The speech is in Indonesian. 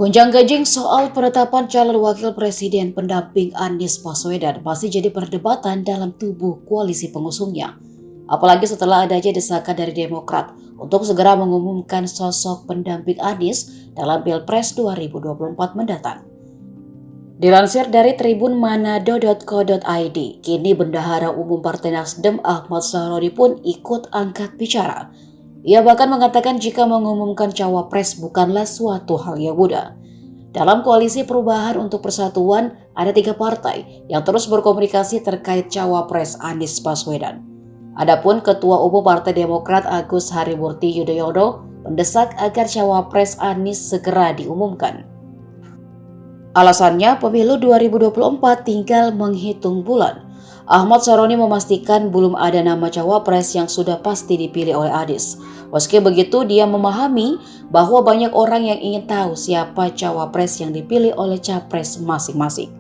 Gonjang-ganjing soal penetapan calon wakil presiden pendamping Anies Baswedan masih jadi perdebatan dalam tubuh koalisi pengusungnya. Apalagi setelah adanya desakan dari Demokrat untuk segera mengumumkan sosok pendamping Anies dalam Pilpres 2024 mendatang. Dilansir dari Tribun Manado.co.id, kini Bendahara Umum Partai Nasdem Ahmad Saroni pun ikut angkat bicara. Ia bahkan mengatakan jika mengumumkan cawapres bukanlah suatu hal yang mudah. Dalam koalisi perubahan untuk persatuan, ada 3 partai yang terus berkomunikasi terkait cawapres Anies Baswedan. Adapun Ketua Umum Partai Demokrat Agus Harimurti Yudhoyono mendesak agar cawapres Anies segera diumumkan. Alasannya, pemilu 2024 tinggal menghitung bulan. Ahmad Saroni memastikan belum ada nama cawapres yang sudah pasti dipilih oleh Anies. Meski begitu, dia memahami bahwa banyak orang yang ingin tahu siapa cawapres yang dipilih oleh capres masing-masing.